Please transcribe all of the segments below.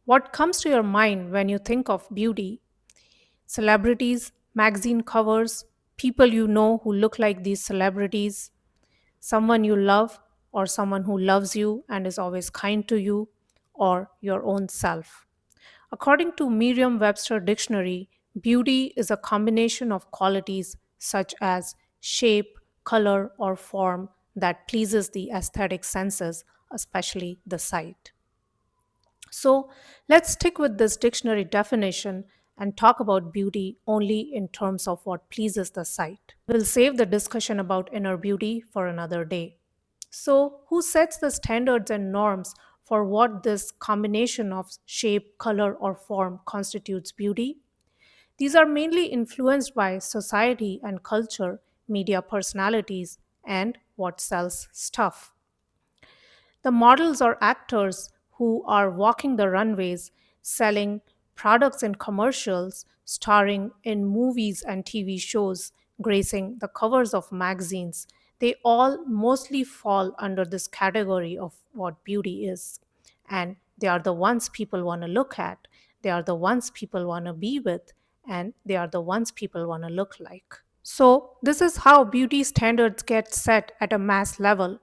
What comes to your mind when you think of beauty? Celebrities, magazine covers, people you know who look like these celebrities, someone you love, or someone who loves you and is always kind to you, or your own self. According to Merriam Webster Dictionary, beauty is a combination of qualities such as shape, color, or form that pleases the aesthetic senses, especially the sight. So let's stick with this dictionary definition and talk about beauty only in terms of what pleases the sight. We'll save the discussion about inner beauty for another day. So, who sets the standards and norms for what this combination of shape, color, or form constitutes beauty? These are mainly influenced by society and culture, media personalities, and what sells stuff. The models or actors who are walking the runways, selling products in commercials, starring in movies and TV shows, gracing the covers of magazines, they all mostly fall under this category of what beauty is. And they are the ones people want to look at, they are the ones people want to be with, and they are the ones people want to look like. So, this is how beauty standards get set at a mass level.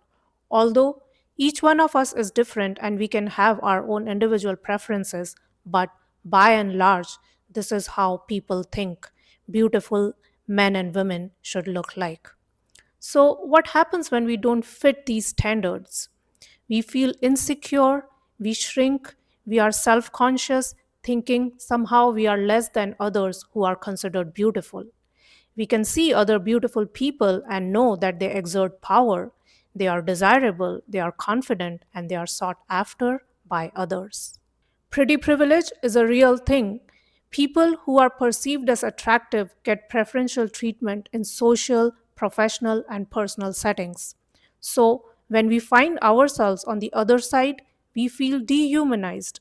Although each one of us is different and we can have our own individual preferences, but by and large, this is how people think beautiful men and women should look like. So, what happens when we don't fit these standards? We feel insecure, we shrink, we are self conscious, thinking somehow we are less than others who are considered beautiful. We can see other beautiful people and know that they exert power, they are desirable, they are confident, and they are sought after by others. Pretty privilege is a real thing. People who are perceived as attractive get preferential treatment in social, professional, and personal settings. So, when we find ourselves on the other side, we feel dehumanized.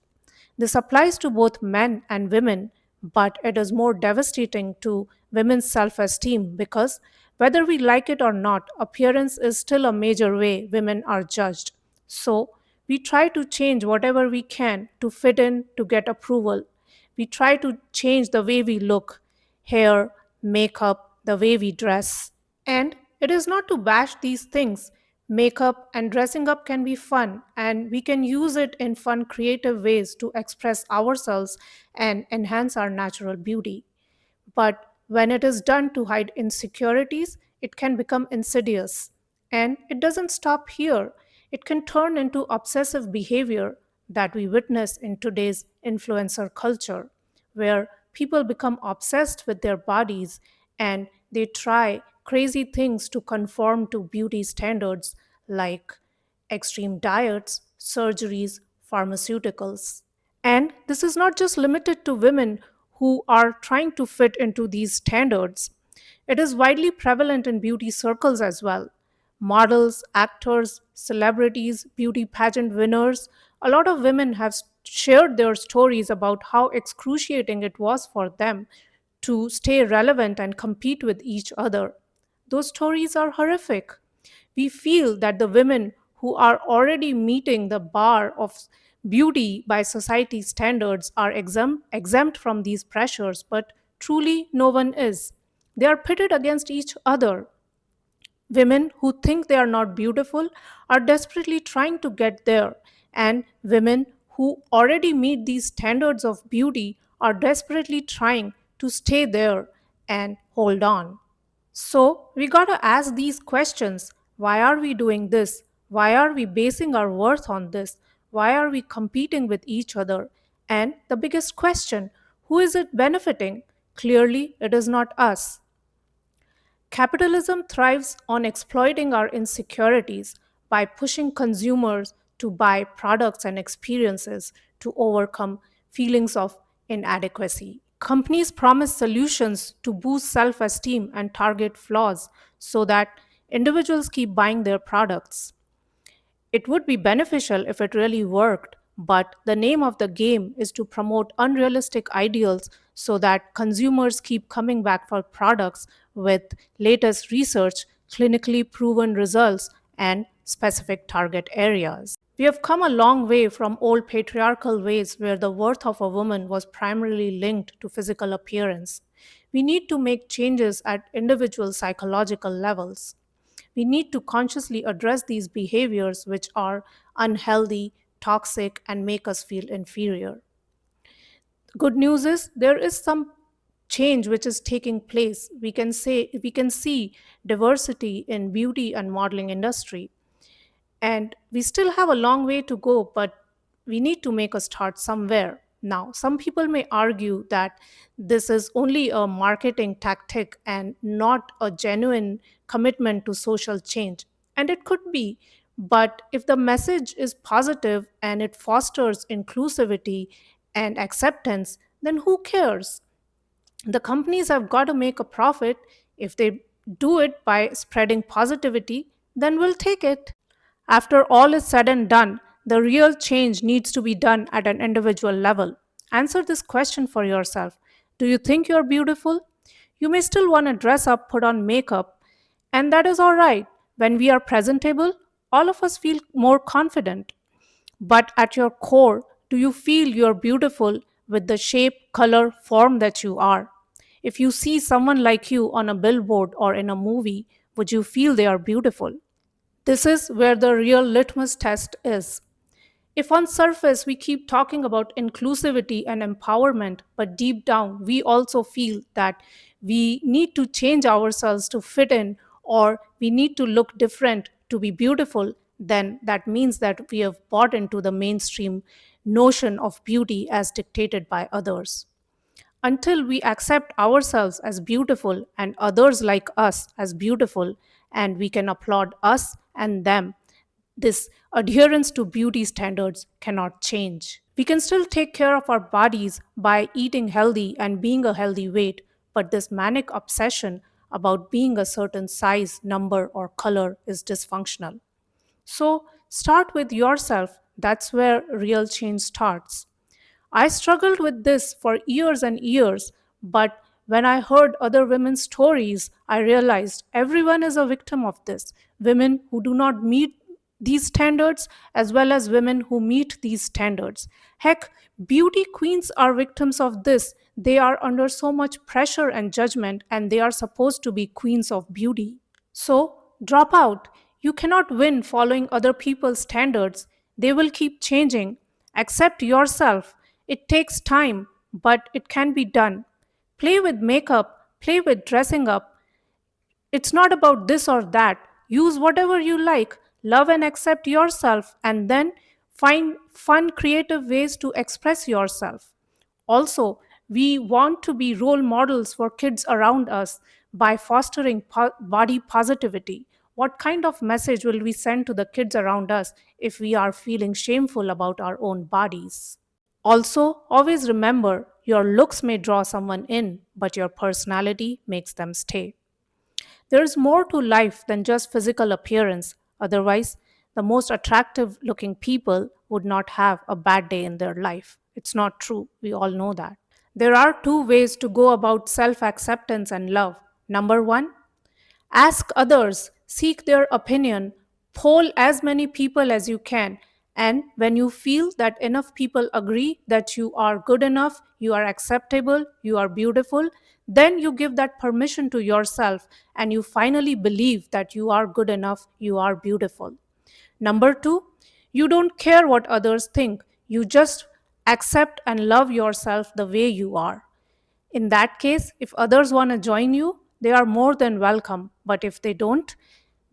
This applies to both men and women, but it is more devastating to women's self esteem because whether we like it or not, appearance is still a major way women are judged. So, we try to change whatever we can to fit in to get approval. We try to change the way we look, hair, makeup, the way we dress. And it is not to bash these things. Makeup and dressing up can be fun, and we can use it in fun, creative ways to express ourselves and enhance our natural beauty. But when it is done to hide insecurities, it can become insidious. And it doesn't stop here, it can turn into obsessive behavior that we witness in today's influencer culture, where people become obsessed with their bodies and they try crazy things to conform to beauty standards like extreme diets, surgeries, pharmaceuticals. And this is not just limited to women who are trying to fit into these standards. It is widely prevalent in beauty circles as well. Models, actors, celebrities, beauty pageant winners, a lot of women have shared their stories about how excruciating it was for them to stay relevant and compete with each other. Those stories are horrific. We feel that the women who are already meeting the bar of beauty by society standards are exempt from these pressures, but truly no one is. They are pitted against each other. Women who think they are not beautiful are desperately trying to get there, and women who already meet these standards of beauty are desperately trying to stay there and hold on. So, we gotta ask these questions. Why are we doing this? Why are we basing our worth on this? Why are we competing with each other? And the biggest question, who is it benefiting? Clearly, it is not us. Capitalism thrives on exploiting our insecurities by pushing consumers to buy products and experiences to overcome feelings of inadequacy. Companies promise solutions to boost self esteem and target flaws so that individuals keep buying their products. It would be beneficial if it really worked, but the name of the game is to promote unrealistic ideals so that consumers keep coming back for products with latest research, clinically proven results, and specific target areas. We have come a long way from old patriarchal ways where the worth of a woman was primarily linked to physical appearance. We need to make changes at individual psychological levels. We need to consciously address these behaviors which are unhealthy, toxic, and make us feel inferior. Good news is there is some change which is taking place. We can see diversity in beauty and modeling industry, and we still have a long way to go, but we need to make a start somewhere. Now, some people may argue that this is only a marketing tactic and not a genuine commitment to social change. And it could be. But if the message is positive and it fosters inclusivity and acceptance, then who cares? The companies have got to make a profit. If they do it by spreading positivity, then we'll take it. After all is said and done, the real change needs to be done at an individual level. Answer this question for yourself. Do you think you're beautiful? You may still want to dress up, put on makeup, and that is all right. When we are presentable, all of us feel more confident. But at your core, do you feel you're beautiful with the shape, color, form that you are? If you see someone like you on a billboard or in a movie, would you feel they are beautiful? This is where the real litmus test is. If on surface we keep talking about inclusivity and empowerment, but deep down we also feel that we need to change ourselves to fit in or we need to look different to be beautiful, then that means that we have bought into the mainstream notion of beauty as dictated by others. Until we accept ourselves as beautiful and others like us as beautiful, and we can applaud us and them, this adherence to beauty standards cannot change. We can still take care of our bodies by eating healthy and being a healthy weight, but this manic obsession about being a certain size, number, or color is dysfunctional. So start with yourself. That's where real change starts. I struggled with this for years and years, but when I heard other women's stories, I realized everyone is a victim of this. Women who do not meet these standards, as well as women who meet these standards. Heck, beauty queens are victims of this. They are under so much pressure and judgment, and they are supposed to be queens of beauty. So, drop out. You cannot win following other people's standards. They will keep changing. Accept yourself. It takes time, but it can be done. Play with makeup, play with dressing up. It's not about this or that. Use whatever you like. Love and accept yourself, and then find fun, creative ways to express yourself. Also, we want to be role models for kids around us by fostering body positivity. What kind of message will we send to the kids around us if we are feeling shameful about our own bodies? Also, always remember your looks may draw someone in, but your personality makes them stay. There is more to life than just physical appearance. Otherwise, the most attractive looking people would not have a bad day in their life. It's not true. We all know that. There are two ways to go about self acceptance and love. Number one, ask others, seek their opinion, poll as many people as you can. And when you feel that enough people agree that you are good enough, you are acceptable, you are beautiful, then you give that permission to yourself and you finally believe that you are good enough, you are beautiful. Number two, you don't care what others think, you just accept and love yourself the way you are. In that case, if others want to join you, they are more than welcome. But if they don't,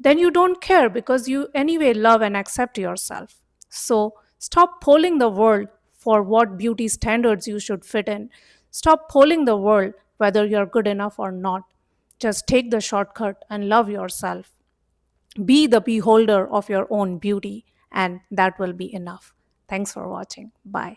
then you don't care because you anyway love and accept yourself. So stop polling the world for what beauty standards you should fit in. Stop polling the world whether you're good enough or not. Just take the shortcut and love yourself. Be the beholder of your own beauty, and that will be enough. Thanks for watching. Bye.